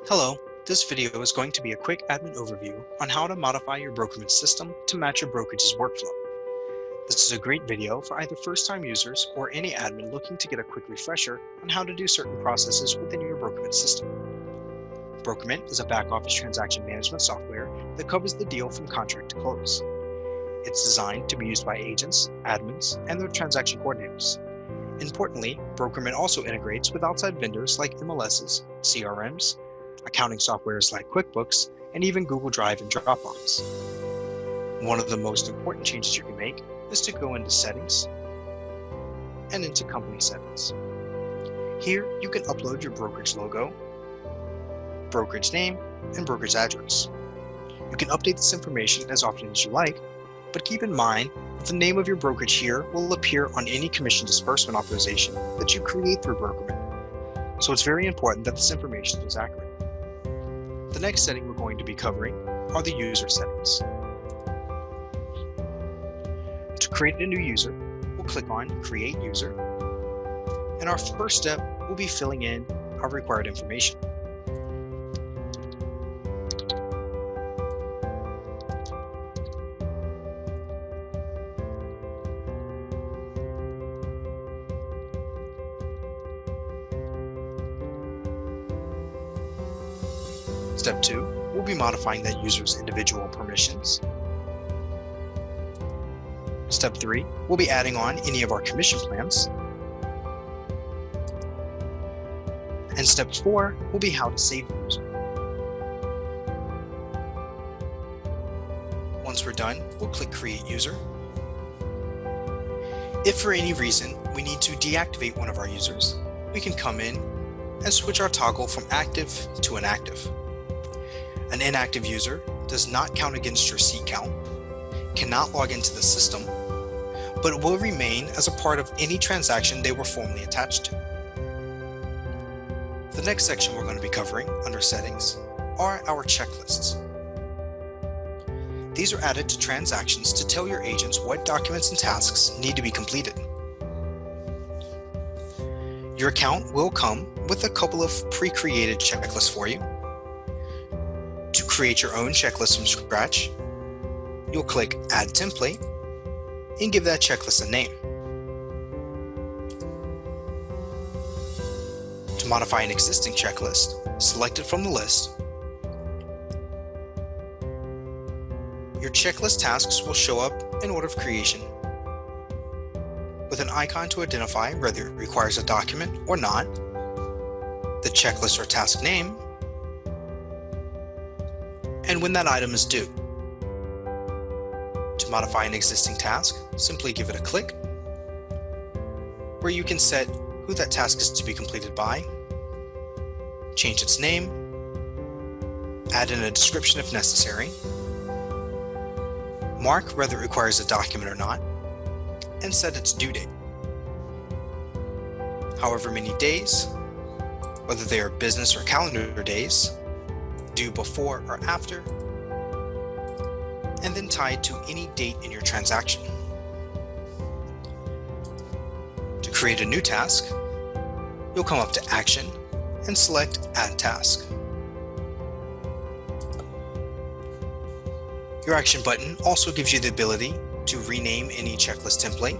Hello, this video is going to be a quick admin overview on how to modify your brokerage system to match your brokerage's workflow. This is a great video for either first-time users or any admin looking to get a quick refresher on how to do certain processes within your brokerage system. Brokerment is a back-office transaction management software that covers the deal from contract to close. It's designed to be used by agents, admins, and their transaction coordinators. Importantly, Brokerment also integrates with outside vendors like MLSs, CRMs, accounting softwares like QuickBooks, and even Google Drive and Dropbox. One of the most important changes you can make is to go into Settings and into Company Settings. Here, you can upload your brokerage logo, brokerage name, and brokerage address. You can update this information as often as you like, but keep in mind that the name of your brokerage here will appear on any commission disbursement authorization that you create through Brokerment. So it's very important that this information is accurate. The next setting we're going to be covering are the user settings. To create a new user, we'll click on Create User, and our first step will be filling in our required information. Step 2, we'll be modifying that user's individual permissions. Step 3, we'll be adding on any of our commission plans. And step 4 will be how to save the user. Once we're done, we'll click Create User. If for any reason we need to deactivate one of our users, we can come in and switch our toggle from active to inactive. An inactive user does not count against your seat count, cannot log into the system, but will remain as a part of any transaction they were formerly attached to. The next section we're going to be covering under Settings are our checklists. These are added to transactions to tell your agents what documents and tasks need to be completed. Your account will come with a couple of pre-created checklists for you. To create your own checklist from scratch, you'll click Add Template and give that checklist a name. To modify an existing checklist, select it from the list. Your checklist tasks will show up in order of creation, with an icon to identify whether it requires a document or not, the checklist or task name, and when that item is due. To modify an existing task, simply give it a click, where you can set who that task is to be completed by, change its name, add in a description if necessary, mark whether it requires a document or not, and set its due date. However many days, whether they are business or calendar days, due before or after, and then tied to any date in your transaction. To create a new task, you'll come up to Action and select Add Task. Your Action button also gives you the ability to rename any checklist template,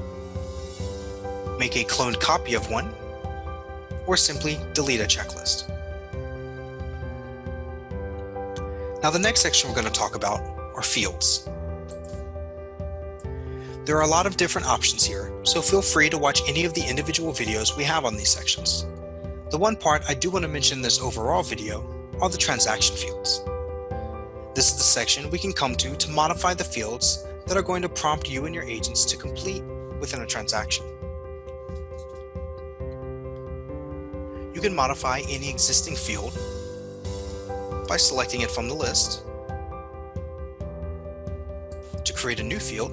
make a cloned copy of one, or simply delete a checklist. Now the next section we're going to talk about are fields. There are a lot of different options here, so feel free to watch any of the individual videos we have on these sections. The one part I do want to mention in this overall video are the transaction fields. This is the section we can come to modify the fields that are going to prompt you and your agents to complete within a transaction. You can modify any existing field by selecting it from the list. To create a new field,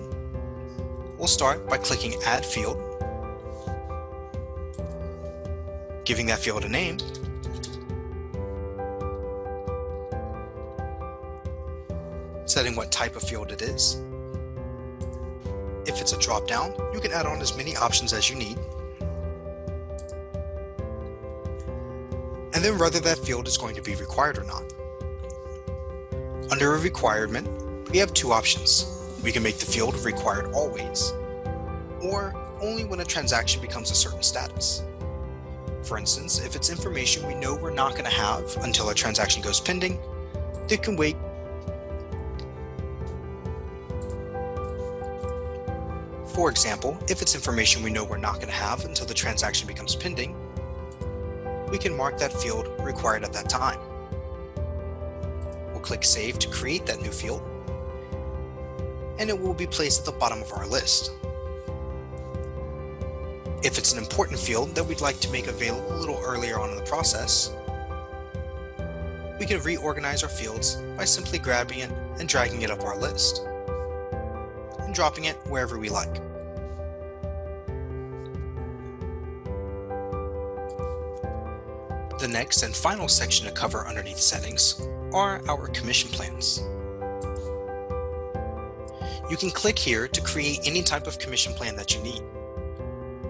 we'll start by clicking Add Field, giving that field a name, setting what type of field it is. If it's a drop-down, you can add on as many options as you need. and then whether that field is going to be required or not. Under a requirement, we have two options. We can make the field required always, or only when a transaction becomes a certain status. For instance, if it's information we know we're not going to have until a transaction goes pending, it can wait. For example, if it's information we know we're not going to have until the transaction becomes pending, we can mark that field required at that time. We'll click Save to create that new field, and it will be placed at the bottom of our list. If it's an important field that we'd like to make available a little earlier on in the process, we can reorganize our fields by simply grabbing it and dragging it up our list, and dropping it wherever we like. The next and final section to cover underneath settings are our commission plans. You can click here to create any type of commission plan that you need.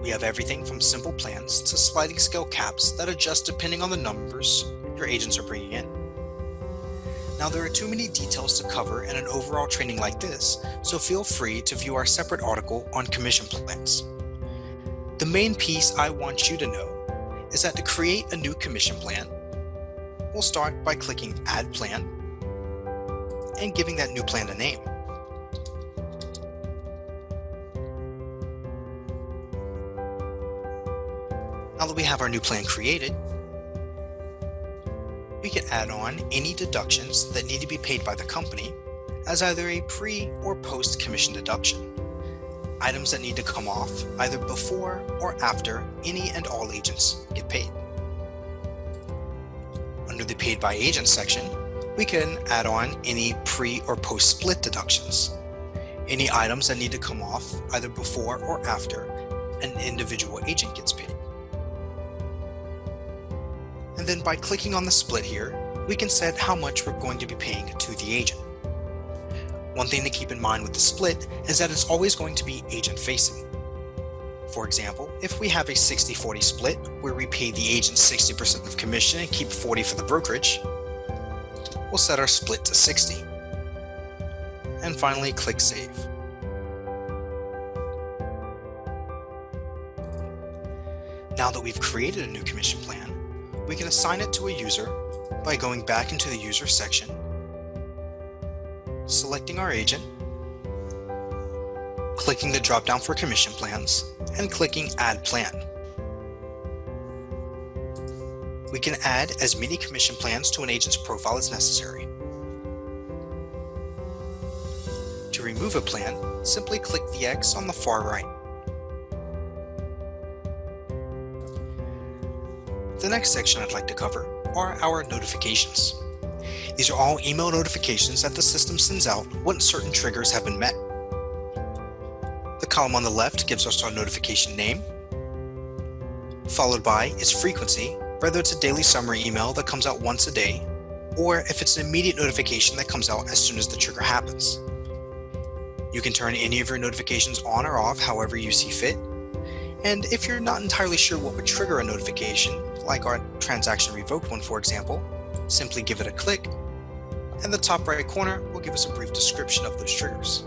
We have everything from simple plans to sliding scale caps that adjust depending on the numbers your agents are bringing in. Now, there are too many details to cover in an overall training like this, so feel free to view our separate article on commission plans. The main piece I want you to know is that to create a new commission plan, we'll start by clicking Add Plan and giving that new plan a name. Now that we have our new plan created, we can add on any deductions that need to be paid by the company as either a pre or post commission deduction. Items that need to come off either before or after any and all agents get paid. Under the Paid by Agent section, we can add on any pre or post split deductions, any items that need to come off either before or after an individual agent gets paid. And then by clicking on the split here, we can set how much we're going to be paying to the agent. One thing to keep in mind with the split is that it's always going to be agent facing. For example, if we have a 60-40 split where we pay the agent 60% of commission and keep 40 for the brokerage, we'll set our split to 60. And finally, click Save. Now that we've created a new commission plan, we can assign it to a user by going back into the User section, selecting our agent, clicking the drop-down for commission plans, and clicking Add Plan. We can add as many commission plans to an agent's profile as necessary. To remove a plan, simply click the X on the far right. The next section I'd like to cover are our notifications. These are all email notifications that the system sends out once certain triggers have been met. The column on the left gives us our notification name, followed by its frequency, whether it's a daily summary email that comes out once a day, or if it's an immediate notification that comes out as soon as the trigger happens. You can turn any of your notifications on or off however you see fit, and if you're not entirely sure what would trigger a notification, like our transaction revoked one for example, simply give it a click, and the top right corner will give us a brief description of those triggers.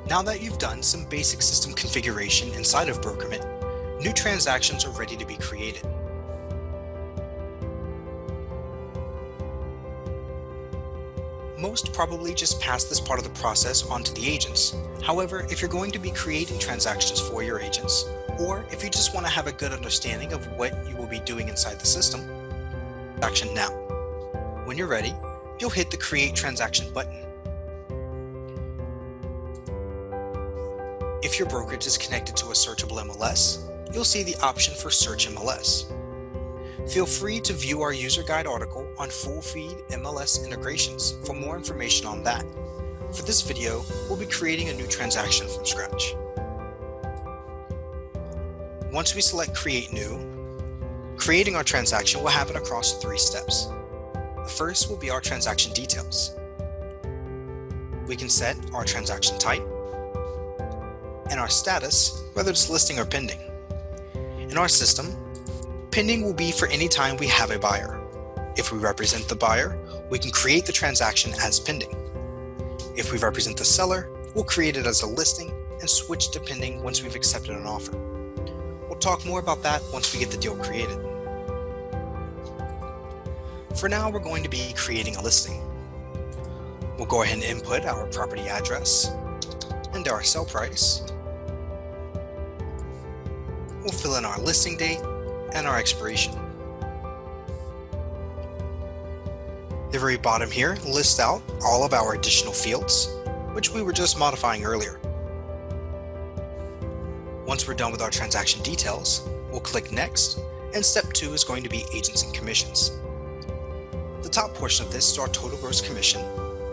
Now that you've done some basic system configuration inside of Brokerment, new transactions are ready to be created. Most probably just pass this part of the process on to the agents. However, if you're going to be creating transactions for your agents, or if you just want to have a good understanding of what you will be doing inside the system, action now. When you're ready, you'll hit the Create Transaction button. If your brokerage is connected to a searchable MLS, you'll see the option for Search MLS. Feel free to view our user guide article on full feed MLS integrations for more information on that. For this video, we'll be creating a new transaction from scratch. Once we select Create New, creating our transaction will happen across 3 steps. The first will be our transaction details. we can set our transaction type and our status, whether it's listing or pending. In our system, pending will be for any time we have a buyer. If we represent the buyer, we can create the transaction as pending. If we represent the seller, we'll create it as a listing and switch to pending once we've accepted an offer. We'll talk more about that once we get the deal created. For now, we're going to be creating a listing. We'll go ahead and input our property address and our sell price. We'll fill in our listing date and our expiration. The very bottom here lists out all of our additional fields, which we were just modifying earlier. Once we're done with our transaction details, we'll click Next, and step 2 is going to be Agents and Commissions. The top portion of this is our total gross commission.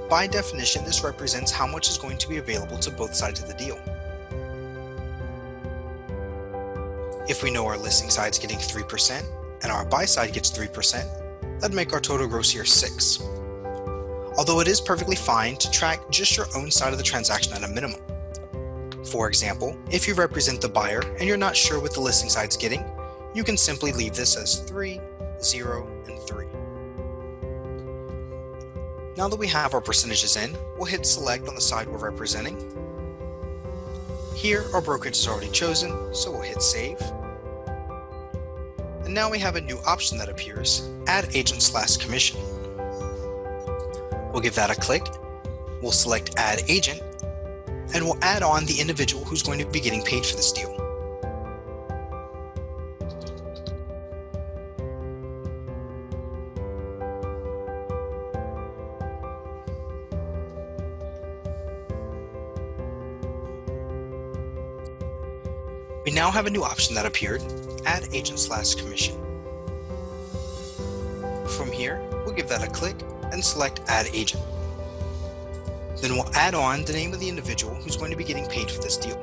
By definition, this represents how much is going to be available to both sides of the deal. If we know our listing side is getting 3% and our buy side gets 3%, that'd make our total gross here 6. Although it is perfectly fine to track just your own side of the transaction at a minimum. For example, if you represent the buyer and you're not sure what the listing side is getting, you can simply leave this as 3, 0, and 3. Now that we have our percentages in, we'll hit select on the side we're representing. Here, our brokerage is already chosen, so we'll hit save. And now we have a new option that appears, Add Agent/Commission. We'll give that a click, we'll select Add Agent, and we'll add on the individual who's going to be getting paid for this deal. We now have a new option that appeared, Add Agent/Commission. From here, we'll give that a click and select Add Agent. Then we'll add on the name of the individual who's going to be getting paid for this deal.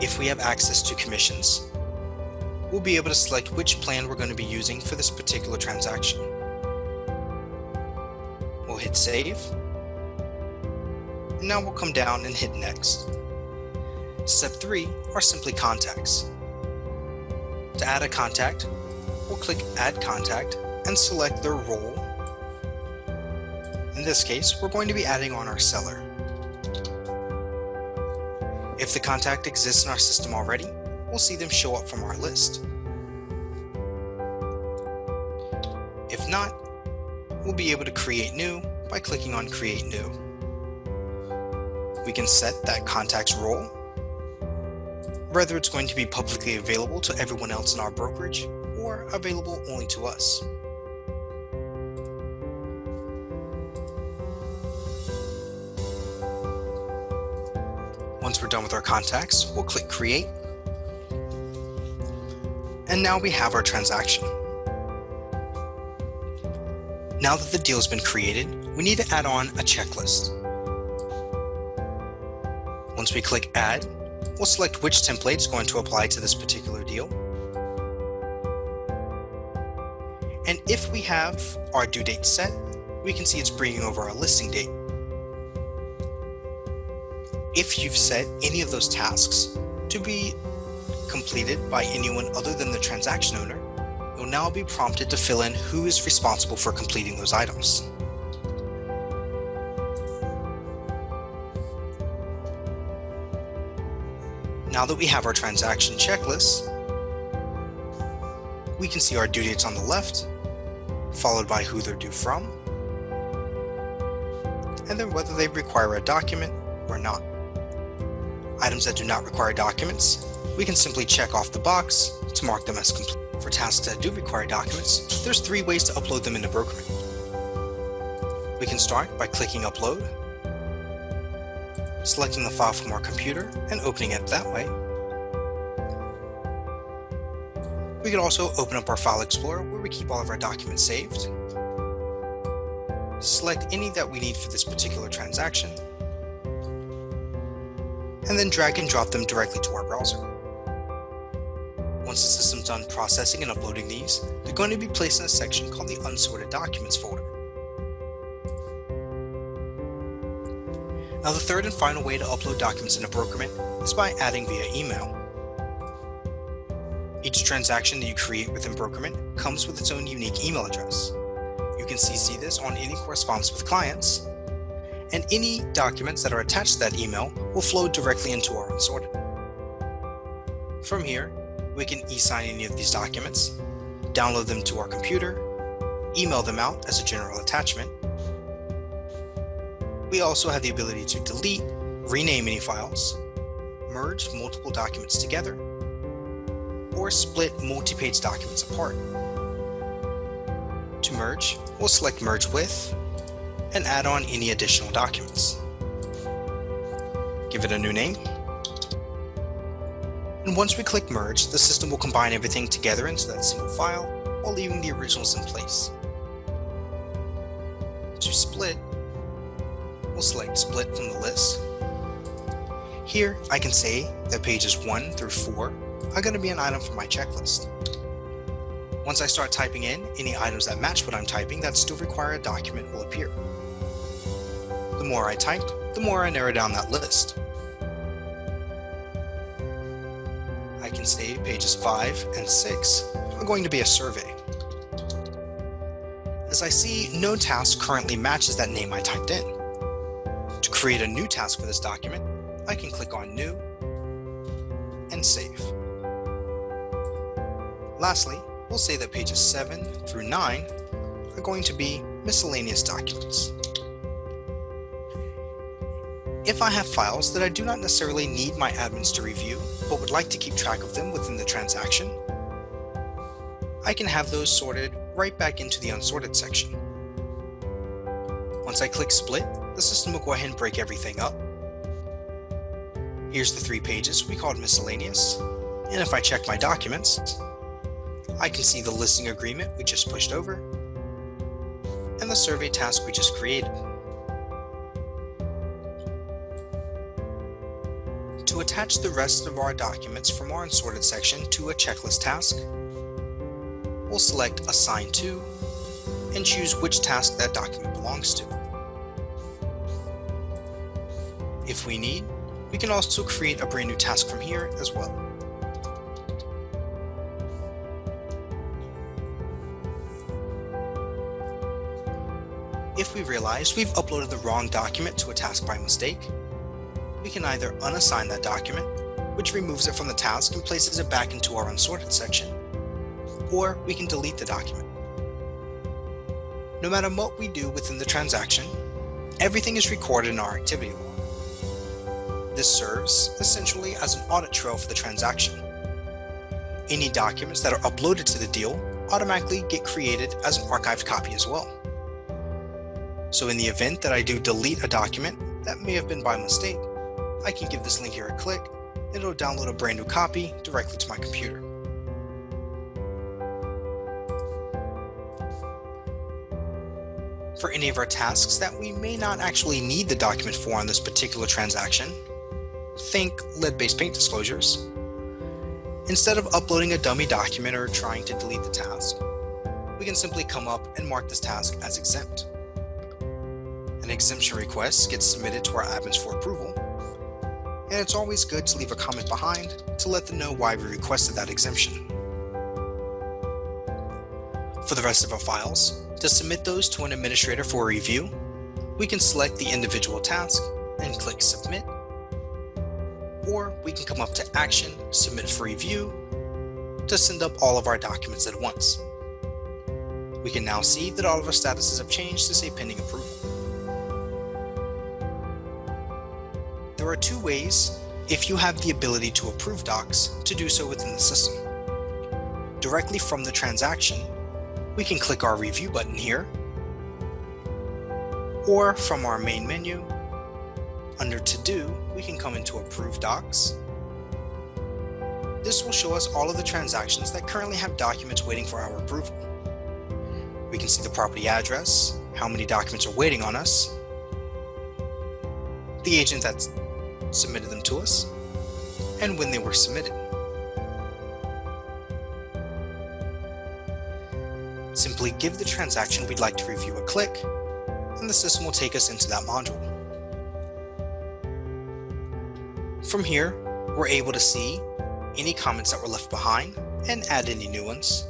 If we have access to commissions, we'll be able to select which plan we're going to be using for this particular transaction. We'll hit save, and now we'll come down and hit next. Step 3 are simply contacts. To add a contact, we'll click Add Contact and select their role. In this case, we're going to be adding on our seller. If the contact exists in our system already, we'll see them show up from our list. If not, we'll be able to create new by clicking on Create New. We can set that contact's role, whether it's going to be publicly available to everyone else in our brokerage or available only to us. Once we're done with our contacts, we'll click Create. And now we have our transaction. Now that the deal has been created, we need to add on a checklist. Once we click Add, we'll select which template is going to apply to this particular deal. And if we have our due date set, we can see it's bringing over our listing date. If you've set any of those tasks to be completed by anyone other than the transaction owner, you'll now be prompted to fill in who is responsible for completing those items. Now that we have our transaction checklist, we can see our due dates on the left, followed by who they're due from, and then whether they require a document or not. Items that do not require documents, we can simply check off the box to mark them as complete. For tasks that do require documents, there's 3 ways to upload them into Brokerman. We can start by clicking Upload, selecting the file from our computer and opening it that way. We can also open up our File Explorer where we keep all of our documents saved. Select any that we need for this particular transaction, and then drag and drop them directly to our browser. Once the system's done processing and uploading these, they're going to be placed in a section called the Unsorted Documents folder. Now the third and final way to upload documents in a Brokerment is by adding via email. Each transaction that you create within Brokerment comes with its own unique email address. You can CC this on any correspondence with clients, and any documents that are attached to that email will flow directly into our Unsorted. From here, we can e-sign any of these documents, download them to our computer, email them out as a general attachment. We also have the ability to delete, rename any files, merge multiple documents together, or split multi-page documents apart. To merge, we'll select Merge With and add on any additional documents. Give it a new name. And once we click Merge, the system will combine everything together into that single file while leaving the originals in place. To split, we'll select Split from the list. Here, I can say that pages 1 through 4 are going to be an item from my checklist. Once I start typing in any items that match what I'm typing that still require a document will appear. The more I type, the more I narrow down that list. I can say pages 5 and 6 are going to be a survey. As I see, no task currently matches that name I typed in. To create a new task for this document, I can click on New and Save. Lastly, we'll say that pages 7 through 9 are going to be Miscellaneous Documents. If I have files that I do not necessarily need my admins to review, but would like to keep track of them within the transaction, I can have those sorted right back into the Unsorted section. Once I click Split, the system will go ahead and break everything up. Here's the 3 pages we called Miscellaneous, and if I check my documents, I can see the listing agreement we just pushed over, and the survey task we just created. To attach the rest of our documents from our Unsorted section to a checklist task, we'll select Assign To and choose which task that document belongs to. If we need, we can also create a brand new task from here as well. If we realize we've uploaded the wrong document to a task by mistake, we can either unassign that document, which removes it from the task and places it back into our Unsorted section, or we can delete the document. No matter what we do within the transaction, everything is recorded in our activity log. This serves essentially as an audit trail for the transaction. Any documents that are uploaded to the deal automatically get created as an archived copy as well. So in the event that I do delete a document that may have been by mistake, I can give this link here a click, and it'll download a brand new copy directly to my computer. For any of our tasks that we may not actually need the document for on this particular transaction, think lead-based paint disclosures. Instead of uploading a dummy document or trying to delete the task, we can simply come up and mark this task as exempt. An exemption request gets submitted to our admins for approval, and it's always good to leave a comment behind to let them know why we requested that exemption. For the rest of our files, to submit those to an administrator for a review, we can select the individual task and click Submit, or we can come up to Action, Submit for Review to send up all of our documents at once. We can now see that all of our statuses have changed to say Pending Approval. There are 2 ways, if you have the ability to approve docs, to do so within the system. Directly from the transaction, we can click our Review button here, or from our main menu, under To Do, we can come into Approve Docs. This will show us all of the transactions that currently have documents waiting for our approval. We can see the property address, how many documents are waiting on us, the agent that's submitted them to us, and when they were submitted. simply give the transaction we'd like to review a click, and the system will take us into that module. From here, we're able to see any comments that were left behind and add any new ones.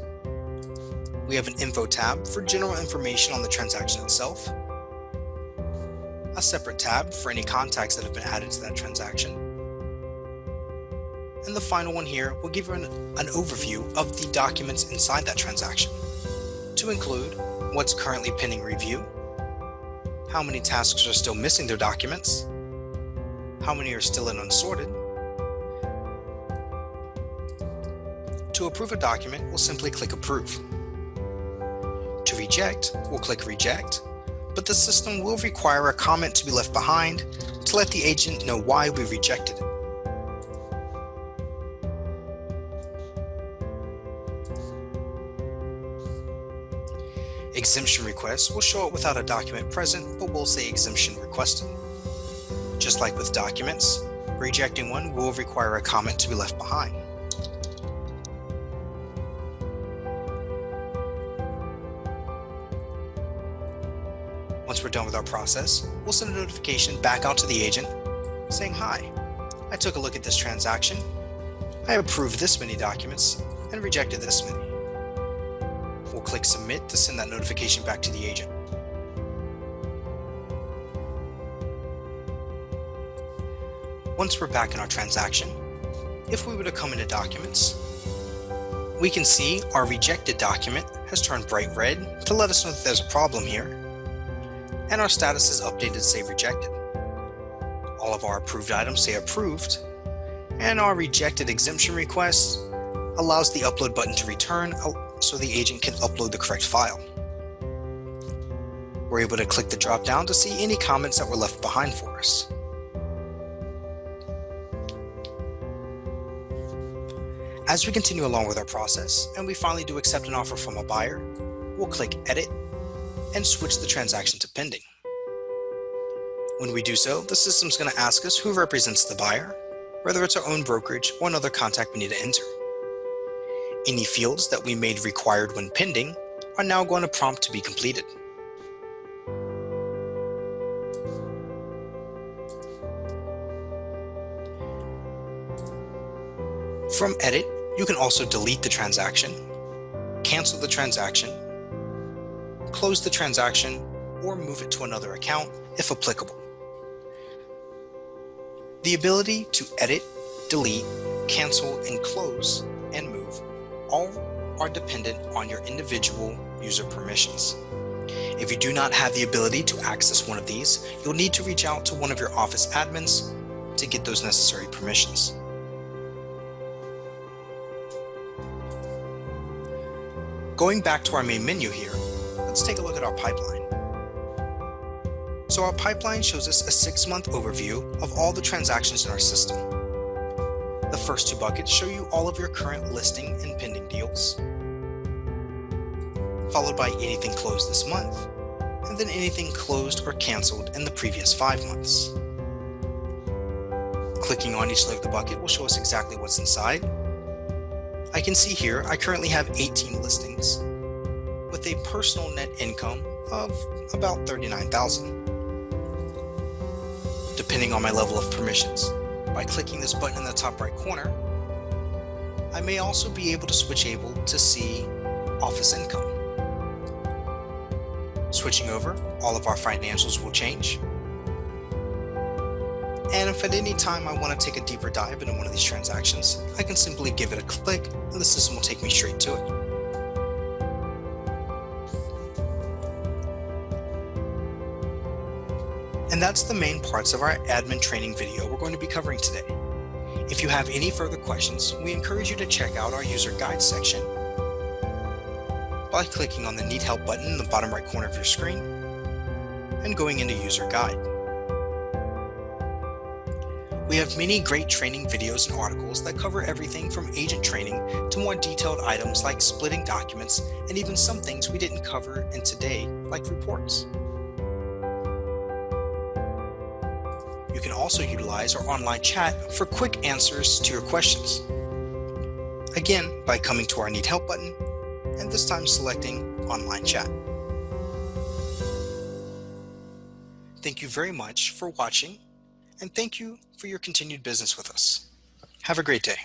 We have an info tab for general information on the transaction itself, a separate tab for any contacts that have been added to that transaction, and the final one here will give you an overview of the documents inside that transaction, to include what's currently pending review, how many tasks are still missing their documents, how many are still in unsorted. To approve a document, we'll simply click Approve. To reject, we'll click Reject, but the system will require a comment to be left behind to let the agent know why we rejected it. Exemption requests will show up without a document present, but will say exemption requested. Just like with documents, rejecting one will require a comment to be left behind. Once we're done with our process, we'll send a notification back out to the agent saying, "Hi, I took a look at this transaction. I approved this many documents and rejected this many." We'll click Submit to send that notification back to the agent. Once we're back in our transaction, if we were to come into Documents, we can see our rejected document has turned bright red to let us know that there's a problem here, and our status is updated to say Rejected. All of our approved items say Approved, and our rejected exemption request allows the upload button to return so the agent can upload the correct file. We're able to click the drop down to see any comments that were left behind for us. As we continue along with our process and we finally do accept an offer from a buyer, we'll click Edit and switch the transaction to pending. When we do so, the system's going to ask us who represents the buyer, whether it's our own brokerage or another contact we need to enter. Any fields that we made required when pending are now going to prompt to be completed. From Edit, you can also delete the transaction, cancel the transaction, close the transaction, or move it to another account if applicable. The ability to edit, delete, cancel, and close, and move all are dependent on your individual user permissions. If you do not have the ability to access one of these, you'll need to reach out to one of your office admins to get those necessary permissions. Going back to our main menu here, let's take a look at our pipeline. So our pipeline shows us a 6-month overview of all the transactions in our system. The first 2 buckets show you all of your current listing and pending deals, followed by anything closed this month, and then anything closed or canceled in the previous 5 months. Clicking on each layer of the bucket will show us exactly what's inside. I can see here I currently have 18 listings with a personal net income of about $39,000. Depending on my level of permissions, by clicking this button in the top right corner, I may also be able to switch to see office income. Switching over, all of our financials will change. And if at any time I want to take a deeper dive into one of these transactions, I can simply give it a click and the system will take me straight to it. And that's the main parts of our admin training video we're going to be covering today. If you have any further questions, we encourage you to check out our user guide section by clicking on the Need Help button in the bottom right corner of your screen and going into User Guide. We have many great training videos and articles that cover everything from agent training to more detailed items like splitting documents and even some things we didn't cover in today, like reports. You can also utilize our online chat for quick answers to your questions. Again, by coming to our Need Help button, and this time selecting online chat. Thank you very much for watching, and thank you for your continued business with us. Have a great day.